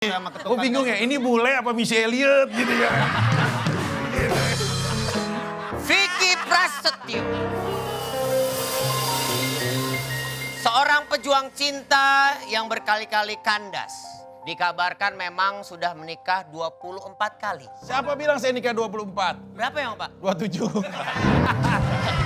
Sama Oh bingung ya, ini bule apa Missy Elliott gitu ya. Vicky Prasetyo. Seorang pejuang cinta yang berkali-kali kandas. Dikabarkan memang sudah menikah 24 kali. Siapa bilang saya nikah 24? Berapa ya Pak? 27.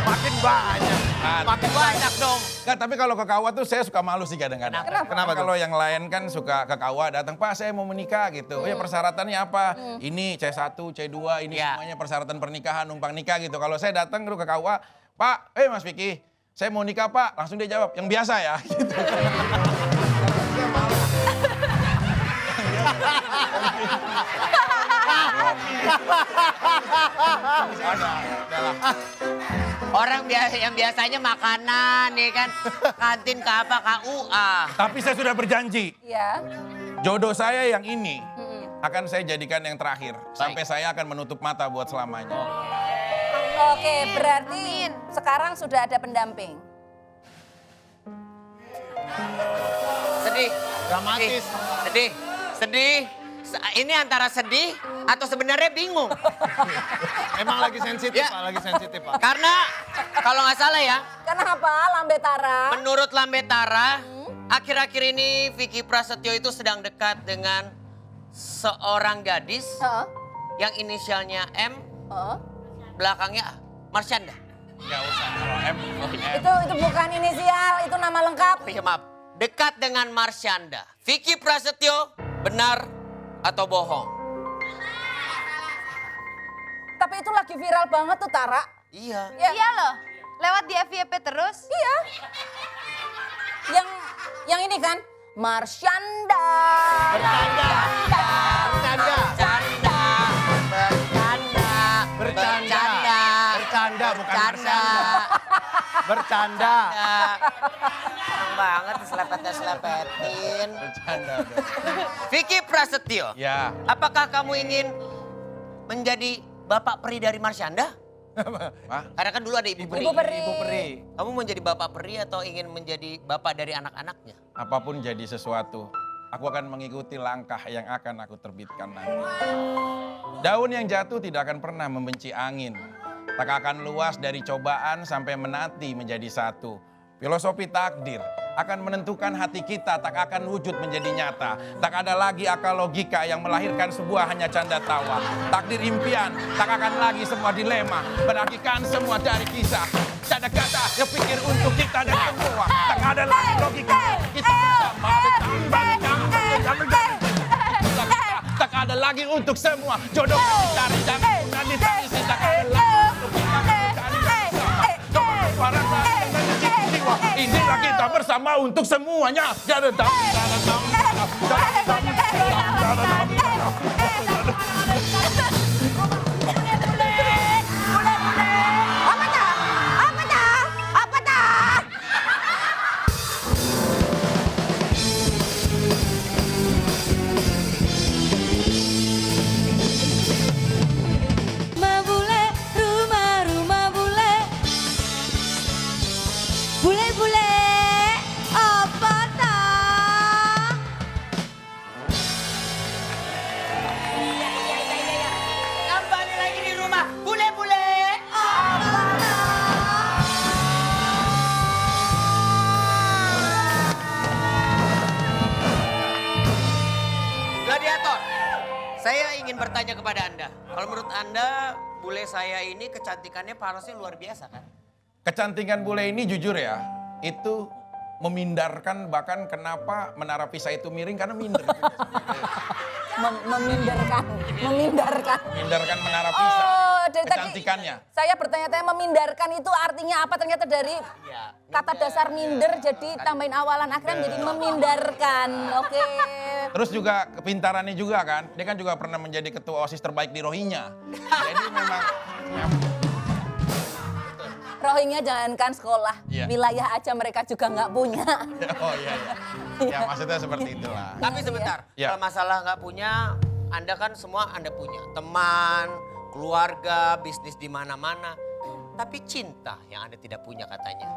makin banyak. Makin banyak dong. Enggak, tapi kalau ke kawah tuh saya suka malu sih kadang-kadang. Kenapa tuh? Kalau yang lain kan suka ke kawah datang, Pak saya mau menikah gitu. Oh ya persyaratannya apa? Ini C1, C2, ini Ya. semuanya persyaratan pernikahan, numpang nikah gitu. Kalau saya datang ke kawah, Pak, Mas Vicky, saya mau nikah Pak. Langsung dia jawab, yang biasa ya. Gitu. Orang yang biasanya makanan ya kan. Kantin ke apa? KUA. Tapi saya sudah berjanji, Ya. jodoh saya yang ini akan saya jadikan yang terakhir. Sampai saya akan menutup mata buat selamanya. Oke, berarti sekarang sudah ada pendamping. Sedih. Dramatis. Sedih. Sedih. Ini antara sedih atau sebenarnya bingung. Emang lagi sensitif Ya. Pak, lagi sensitif Pak. Karena kalau nggak salah ya, Kenapa Lambe Tara? menurut Lambetara, akhir-akhir ini Vicky Prasetyo itu sedang dekat dengan seorang gadis Heeh. yang inisialnya M, Heeh. belakangnya A. Marsyanda. Nggak usah, kalau M. Itu bukan inisial, itu nama lengkap. Iya maaf, dekat dengan Marsyanda. Vicky Prasetyo benar atau bohong? Tapi itu lagi viral banget tuh Tara. Iya. Ya. Iya loh, lewat di FYP terus. Iya. Yang ini kan Marsyanda. Bercanda. Bercanda. Bercanda. Bercanda. Bercanda. Bercanda bukan Bercanda. Bercanda. Seneng banget diselepet-selepetin. Bercanda. Vicky Prasetyo, Ya. apakah kamu ingin menjadi bapak peri dari Marsyanda? Pak, Karena kan dulu ada ibu peri. Ibu Peri. Ibu Peri. Kamu mau jadi bapak peri atau ingin menjadi bapak dari anak-anaknya? apapun jadi sesuatu, aku akan mengikuti langkah yang akan aku terbitkan nanti. Daun yang jatuh tidak akan pernah membenci angin. Tak akan luas dari cobaan sampai menati menjadi satu. Filosofi takdir akan menentukan hati kita, tak akan wujud menjadi nyata. Tak ada lagi akal logika yang melahirkan sebuah hanya canda tawa. Takdir impian, tak akan lagi semua dilema. Berakhirkan semua dari kisah. Tak ada kata yang pikir untuk kita dan semua. Tak ada lagi logika. Kita bersama tak ada lagi untuk semua. Jodoh dicari, jangan pernah ditangisi. Tak ada lagi untuk kita mencari bersama. Jodoh barang dan jiwa. Inilah kita bersama untuk semuanya. Apa dah? Apa dah? Apa dah? Rumah bule, rumah bule. Bule-bule, apa tak? Kembali lagi di rumah, bule-bule. Gladiator, saya ingin bertanya kepada Anda. Kalau menurut Anda, bule saya ini kecantikannya parasnya luar biasa kan? Kecantikan bule ini jujur ya, itu memindarkan, bahkan kenapa Menara Pisa itu miring karena minder. Memindarkan. Mindarkan Menara Pisa. Oh, dari tadi Kecantikannya. saya bertanya-tanya memindarkan itu artinya apa? Ternyata dari Iya. kata dasar minder jadi tambahin awalan akhirnya menjadi memindarkan. Oke. Terus juga kepintarannya juga kan, dia kan juga pernah menjadi ketua OSIS terbaik di Rohingya. Jadi memang Rohingya jangankan sekolah, Iya. wilayah aja mereka juga nggak punya. oh iya. Ya maksudnya seperti itulah. Tapi sebentar, Ya. kalau masalah nggak punya, Anda kan semua Anda punya. Teman, keluarga, bisnis di mana-mana. Tapi cinta yang Anda tidak punya katanya.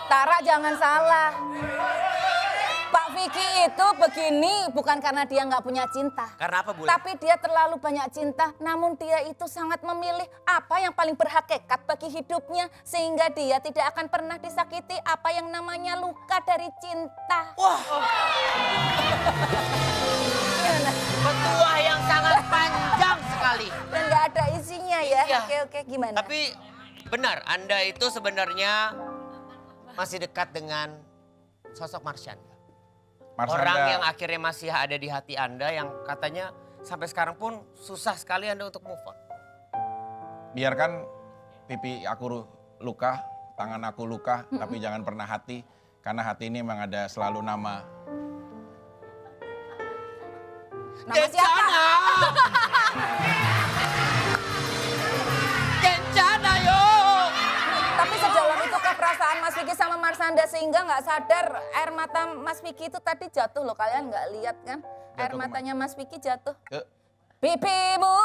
Tara jangan salah. Pak Vicky itu begini bukan karena dia nggak punya cinta. Karena apa, Bule? Tapi dia terlalu banyak cinta, namun dia itu sangat memilih apa yang paling berhakikat bagi hidupnya. Sehingga dia tidak akan pernah disakiti apa yang namanya luka dari cinta. Wah. Petua yang sangat panjang sekali. Dan nggak ada isinya ya. Iya. Oke, gimana? Tapi benar, Anda itu sebenarnya masih dekat dengan sosok Marsyanda. Orang yang akhirnya masih ada di hati Anda yang katanya sampai sekarang pun susah sekali Anda untuk move on. Biarkan pipi aku luka, tangan aku luka, tapi jangan pernah hati. Karena hati ini memang ada selalu nama. Nama siapa? Kencana yo. Tapi sedalam itu perasaan Mas Vicky sama Marsyanda sehingga nggak sadar air mata Mas Vicky itu tadi jatuh loh. Kalian nggak lihat kan? Air Jatuh matanya Mas Vicky jatuh. Ke Pipimu,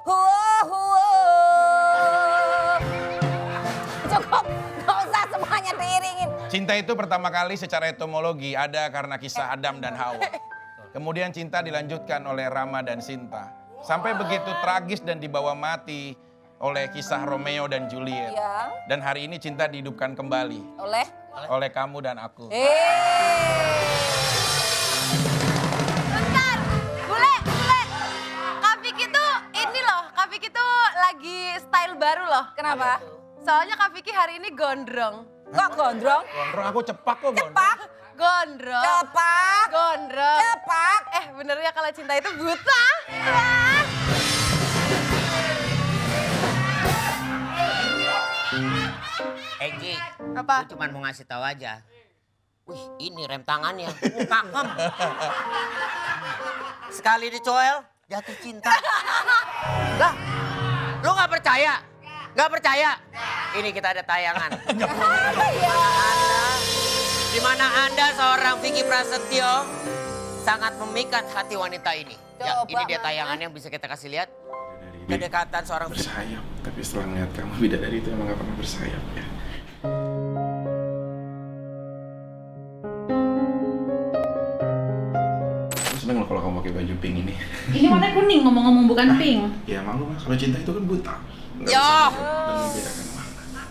huo huo. Cukup, nggak usah semuanya diiringin. Cinta itu pertama kali secara etimologi ada karena kisah Adam dan Hawa. Kemudian cinta dilanjutkan oleh Rama dan Sinta. Sampai begitu tragis dan dibawa mati oleh kisah Romeo dan Juliet. Ya, Dan hari ini cinta dihidupkan kembali oleh kamu dan aku. Bentar, Bule. Kak Vicky tuh ini loh, Kak Vicky tuh lagi style baru loh. Kenapa? Soalnya Kak Vicky hari ini gondrong. Kok gondrong? Gondrong aku cepak kok gondrong. Cepak, Gondrong. cepak, Gondrong. cepak. Bener ya kalau cinta itu buta. Wah. Egi, Apa? gue cuma mau ngasih tahu aja. Wih, ini rem tangannya. Pakem. Sekali dicoel, jatuh cinta. Lah, lu nggak percaya? Nggak percaya? Ini kita ada tayangan. Di mana Anda seorang Vicky Prasetyo sangat memikat hati wanita ini. Ya, Coba, ini dia Mas. tayangannya yang bisa kita kasih lihat. Kedekatan seorang Vicky. Bersayap, tapi setelah melihat kamu bidadari itu emang gak pernah bersayap ya. Aku seneng loh kalau kamu pakai baju pink ini. Ini warna kuning ngomong-ngomong bukan pink. Ya malu lah, kalau cinta itu kan buta. Nggak Yo! bisa dan membedakan warna.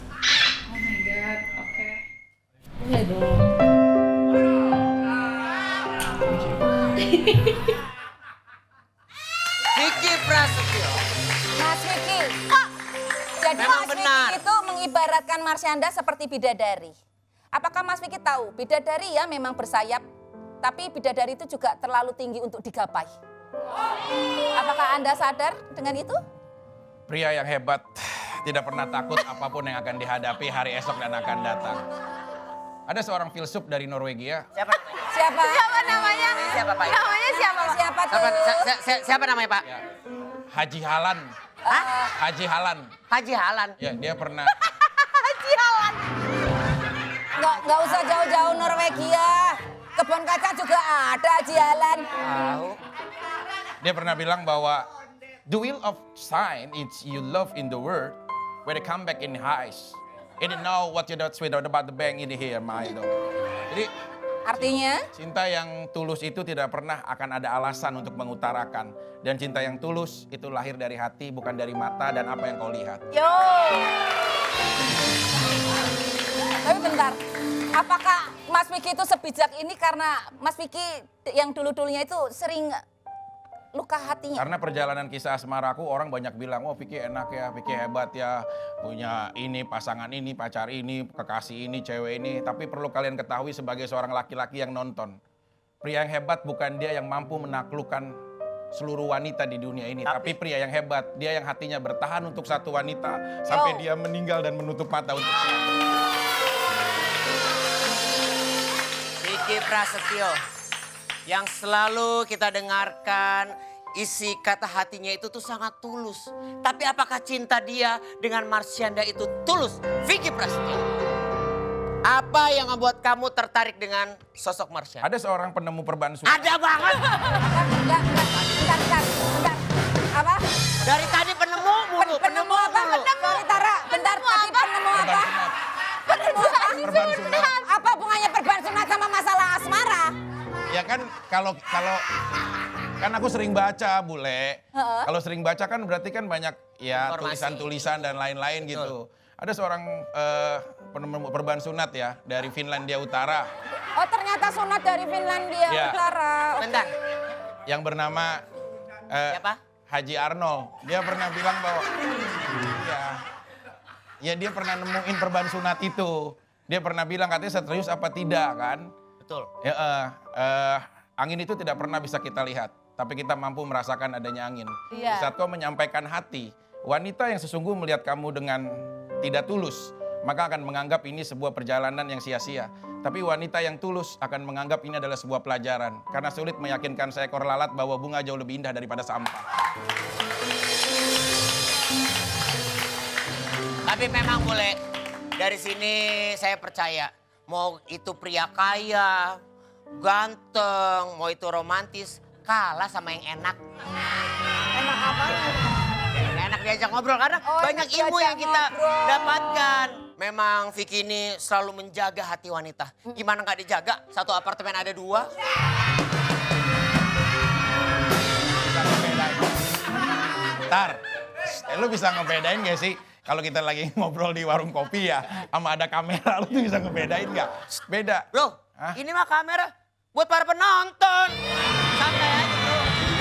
Oh my god, oke. Boleh dong. Vicky Prasetyo. Mas Vicky, jadi Memang Mas benar. Vicky itu mengibaratkan Marsyanda seperti bidadari. Apakah Mas Vicky tahu bidadari ya memang bersayap, tapi bidadari itu juga terlalu tinggi untuk digapai. Apakah Anda sadar dengan itu? Pria yang hebat tidak pernah takut apapun yang akan dihadapi hari esok dan akan datang. Ada seorang filsuf dari Norwegia. Siapa namanya? Siapa? Siapa namanya? Siapa, Pak? Namanya siapa? Siapa tuh? Siapa namanya, Pak? Ya, Haji Halan. Hah? Haji Halan. Haji Halan. Ya, dia pernah Nggak usah jauh-jauh Norwegia. Kebun kaca juga ada jalan. Tahu. Dia pernah bilang bahwa the will of sign is you love in the world when they come back in the eyes. It know what you don't sweet about the bank in the here, my dog. Jadi Artinya? cinta yang tulus itu tidak pernah akan ada alasan untuk mengutarakan. Dan cinta yang tulus itu lahir dari hati, bukan dari mata dan apa yang kau lihat. Yo. Tapi bentar, apakah Mas Vicky itu sebijak ini karena Mas Vicky yang dulu-dulunya itu sering luka hatinya? Karena perjalanan kisah asmaraku orang banyak bilang, oh Vicky enak ya, Vicky hebat ya, punya ini, pasangan ini, pacar ini, kekasih ini, cewek ini. Tapi perlu kalian ketahui sebagai seorang laki-laki yang nonton. Pria yang hebat bukan dia yang mampu menaklukkan seluruh wanita di dunia ini. Tapi pria yang hebat, dia yang hatinya bertahan untuk satu wanita sampai dia meninggal dan menutup mata untuk Vicky Prasetyo yang selalu kita dengarkan isi kata hatinya itu tuh sangat tulus. Tapi apakah cinta dia dengan Marsyanda itu tulus? Vicky Prasetyo. Apa yang membuat kamu tertarik dengan sosok Marsyanda? Ada seorang penemu perban suara. Ada banget. Bentar. Apa? Dari tadi penemu mulu, Penemu apa? Sorry Tara, bentar. Tadi penemu apa? Penemu apa? Perban sunat. Apa hubungannya perban sunat sama masalah asmara? Ya kan kalau kan aku sering baca, Bule. Kalau sering baca kan berarti kan banyak ya Informasi. tulisan-tulisan dan lain-lain gitu. Ada seorang perban sunat ya dari Finlandia Utara Oh ternyata sunat dari Finlandia Ya. Utara. Bentar, yang bernama siapa? Haji Arnold. Dia pernah bilang bahwa ya dia pernah nemuin perban sunat itu. Dia pernah bilang katanya serius apa tidak kan? Betul. Ya, angin itu tidak pernah bisa kita lihat, tapi kita mampu merasakan adanya angin. Iya. Di saat kau menyampaikan hati, wanita yang sesungguh melihat kamu dengan tidak tulus, maka akan menganggap ini sebuah perjalanan yang sia-sia. Tapi wanita yang tulus akan menganggap ini adalah sebuah pelajaran, karena sulit meyakinkan seekor lalat bahwa bunga jauh lebih indah daripada sampah. Tapi memang boleh, dari sini saya percaya, mau itu pria kaya, ganteng, mau itu romantis, kalah sama yang enak. Enak apa? Enak diajak ngobrol karena Oh, banyak enak ilmu diajak yang kita ngobrol. dapatkan. Memang Vicky ini selalu menjaga hati wanita. Gimana nggak dijaga? Satu apartemen ada 2. Tar, lu bisa ngebedain gak sih? Kalau kita lagi ngobrol di warung kopi ya, sama ada kamera, lu tuh bisa ngebedain gak? Beda. Bro, Hah? ini mah kamera buat para penonton. Santai aja bro.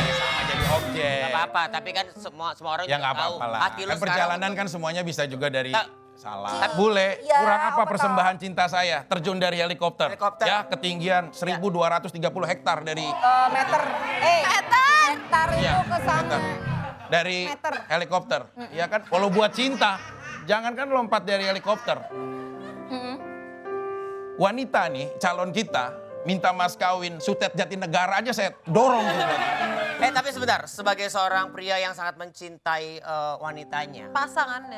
Sama jadi objek. Gak apa-apa, tapi kan semua orang Ya juga nggak tahu. apa-apa lah. Hati lu Kan sekarang perjalanan untuk- kan semuanya bisa juga dari Tak. salah. Bule, Ya, kurang apa apa persembahan cinta saya? Terjun dari helikopter. Helikopter. Ya, ketinggian 1.230 hektar dari Meter. Hektar itu Ya, ke sana. meter. Dari Meter. helikopter. Ya kan, kalau buat cinta, jangankan lompat dari helikopter. Wanita nih, calon kita, minta mas kawin, Sutet Jatinegara aja saya dorong. Gitu. Tapi sebentar, sebagai seorang pria yang sangat mencintai wanitanya,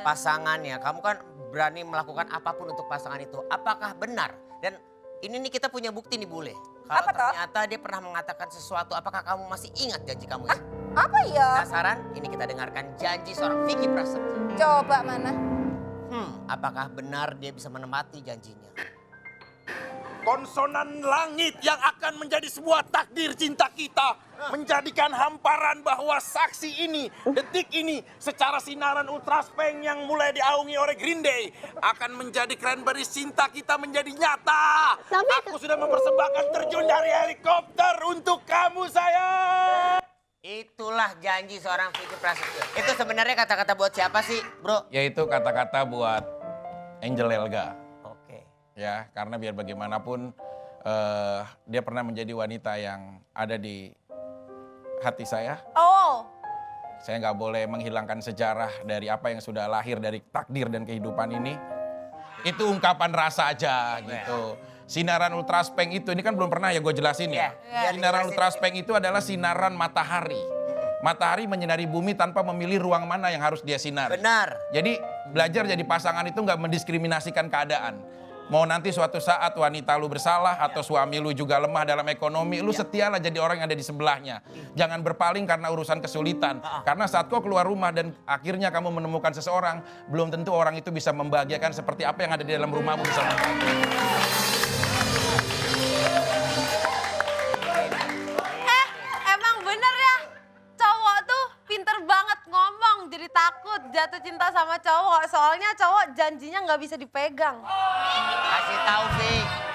pasangannya, kamu kan berani melakukan apapun untuk pasangan itu. Apakah benar? Dan ini nih kita punya bukti nih Bule. Kalau Apa toh? ternyata dia pernah mengatakan sesuatu, apakah kamu masih ingat janji kamu ya? Apa ya? Penasaran? Ini kita dengarkan janji seorang Vicky Prasetyo. Coba mana? Apakah benar dia bisa menepati janjinya? Konsonan langit yang akan menjadi sebuah takdir cinta kita. Menjadikan hamparan bahwa saksi ini, detik ini, secara sinaran ultraspeng yang mulai diaungi oleh Green Day, akan menjadi cranberry cinta kita menjadi nyata. Aku sudah mempersembahkan terjun dari helikopter untuk kamu sayang. Itulah janji seorang Vicky Prasetyo. Itu sebenarnya kata-kata buat siapa sih bro? Yaitu kata-kata buat Angel Elga. Oke. Ya, karena biar bagaimanapun dia pernah menjadi wanita yang ada di hati saya. Oh, Saya nggak boleh menghilangkan sejarah dari apa yang sudah lahir dari takdir dan kehidupan ini. Itu ungkapan rasa aja gitu. Sinaran ultraspeng itu, ini kan belum pernah ya gue jelasin ya. Iya, Sinaran dijelasin. ultraspeng itu adalah sinaran matahari. Matahari menyinari bumi tanpa memilih ruang mana yang harus dia sinari. Benar. Jadi belajar jadi pasangan itu nggak mendiskriminasikan keadaan. Mau nanti suatu saat wanita lu bersalah atau suami lu juga lemah dalam ekonomi, lu setialah jadi orang yang ada di sebelahnya. Jangan berpaling karena urusan kesulitan. Karena saat kau keluar rumah dan akhirnya kamu menemukan seseorang, belum tentu orang itu bisa membahagiakan seperti apa yang ada di dalam rumahmu bisa membahagiakan. emang bener ya. Cowok tuh pinter banget ngomong, jadi takut jatuh cinta sama cowok. Soalnya cowok janjinya nggak bisa dipegang. Kasih tahu Vicky.